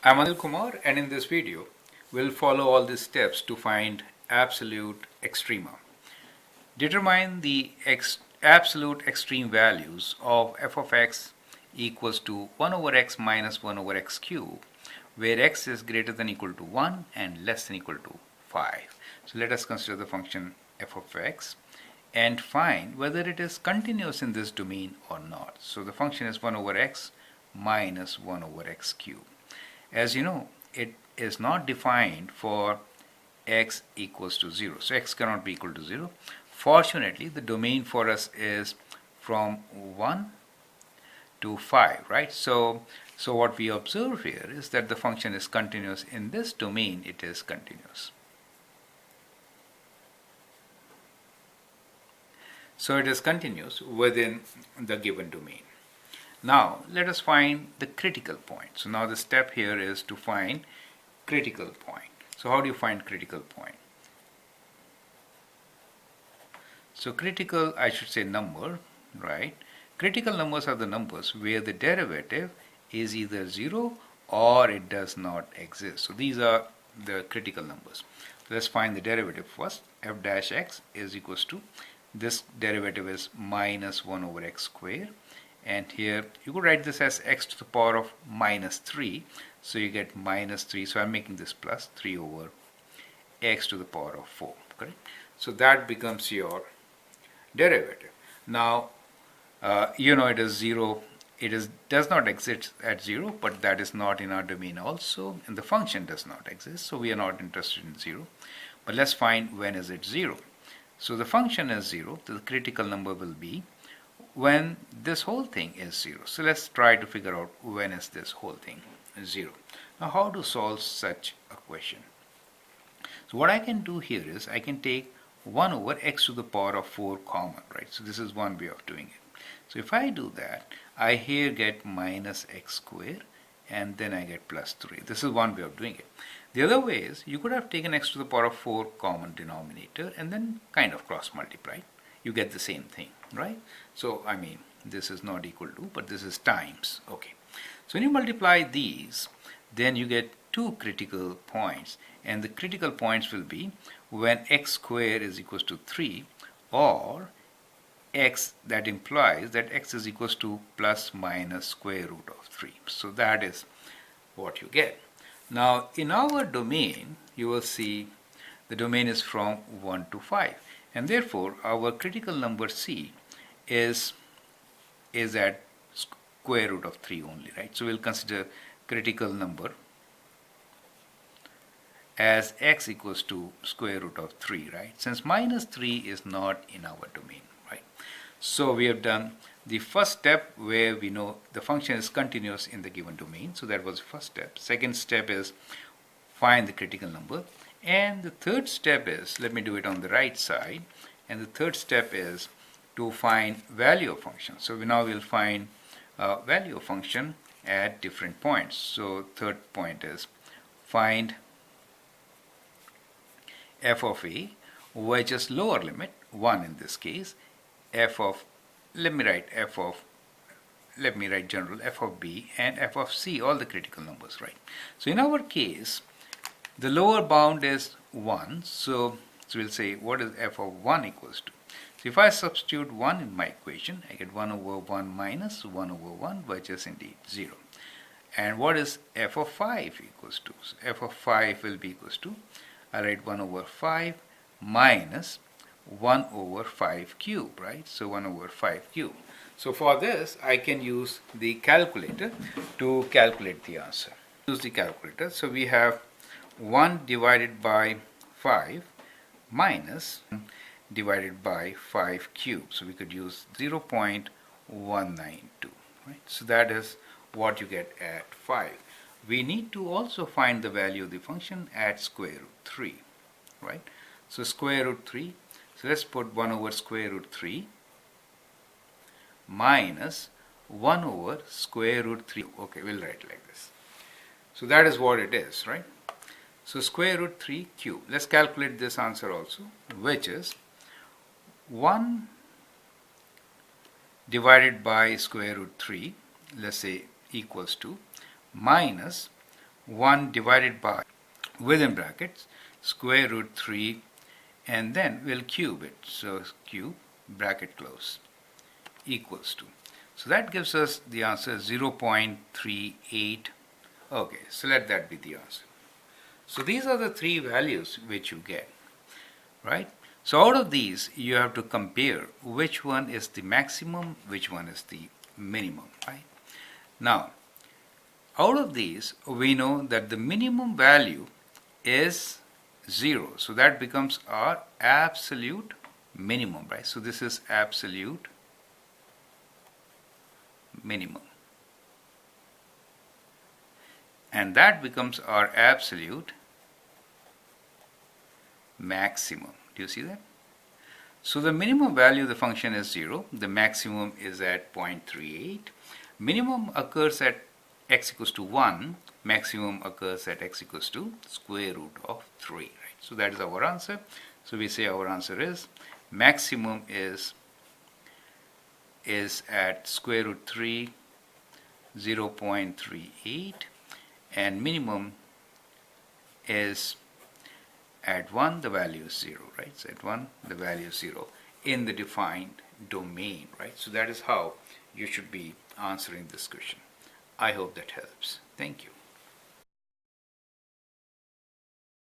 I'm Anil Kumar, and in this video we'll follow all these steps to find absolute extrema. Determine the absolute extreme values of f of x equals to 1 over x minus 1 over x cube, where x is greater than or equal to 1 and less than or equal to 5. So let us consider the function f of x and find whether it is continuous in this domain or not. So the function is 1 over x minus 1 over x cube. As you know, it is not defined for x equals to 0. So x cannot be equal to 0. Fortunately, the domain for us is from 1 to 5, right? So what we observe here is that the function is continuous. In this domain, it is continuous. So it is continuous within the given domain. Now let us find the critical point. So now the step here is to find critical point. So how do you find critical point? So critical, I should say number, right? Critical numbers are the numbers where the derivative is either 0 or it does not exist. So these are the critical numbers. So let's find the derivative first. F dash x is equals to, this derivative is minus 1 over x squared. And here you could write this as x to the power of minus 3. So you get minus 3. So I'm making this plus 3 over x to the power of 4. Correct? So that becomes your derivative. Now, it is 0. It does not exist at 0, but that is not in our domain also. And the function does not exist. So we are not interested in 0. But let's find when is it 0. So the function is 0. The critical number will be when this whole thing is 0. So let's try to figure out when is this whole thing 0. Now how to solve such a question? So what I can do here is I can take 1 over x to the power of 4 common, right? So this is one way of doing it. So if I do that, I here get minus x squared and then I get plus 3. This is one way of doing it. The other way is you could have taken x to the power of 4 common denominator and then kind of cross multiplied. You get the same thing, right? So I mean, this is not equal to, but this is times. Okay, so when you multiply these, then you get two critical points, and the critical points will be when x squared is equals to 3, or x, that implies that x is equals to plus minus square root of 3. So that is what you get. Now in our domain, you will see the domain is from 1 to 5. And therefore, our critical number c is at square root of 3 only, right? So we'll consider critical number as x equals to square root of 3, right? Since minus 3 is not in our domain, right? So we have done the first step where we know the function is continuous in the given domain. So that was the first step. Second step is find the critical number. And the third step is, let me do it on the right side, and the third step is to find value of function. So we'll find value of function at different points. So third point is find f of a, which is lower limit, 1 in this case, let me write general, f of b and f of c, all the critical numbers, right? So in our case, the lower bound is 1, so we'll say what is f of 1 equals to. So if I substitute 1 in my equation, I get 1 over 1 minus 1 over 1, which is indeed 0. And what is f of 5 equals to? So f of 5 will be equals to, I write 1 over 5 minus 1 over 5 cube, right? So 1 over 5 cube. So for this, I can use the calculator to calculate the answer. Use the calculator. So we have 1 divided by 5 minus divided by 5 cubed. So we could use 0.192, right? So that is what you get at 5. We need to also find the value of the function at square root 3, right? So square root 3, so let's put 1 over square root 3 minus 1 over square root 3. Okay, we'll write like this. So that is what it is, right? So square root 3 cube. Let's calculate this answer also, which is 1 divided by square root 3, let's say equals to minus 1 divided by, within brackets, square root 3, and then we'll cube it. So cube, bracket close, equals to. So that gives us the answer 0.38. Okay, so let that be the answer. So these are the three values which you get, right? So out of these, you have to compare which one is the maximum, which one is the minimum, right? Now, out of these, we know that the minimum value is 0. So that becomes our absolute minimum, right? So this is absolute minimum. And that becomes our absolute maximum. Do you see that? So the minimum value of the function is 0. The maximum is at 0.38. Minimum occurs at x equals to 1. Maximum occurs at x equals to square root of 3. Right? So that is our answer. So we say our answer is maximum is at square root 3, 0.38, and minimum is at 1, the value is 0, right? So at 1, the value is 0 in the defined domain, right? So that is how you should be answering this question. I hope that helps. Thank you.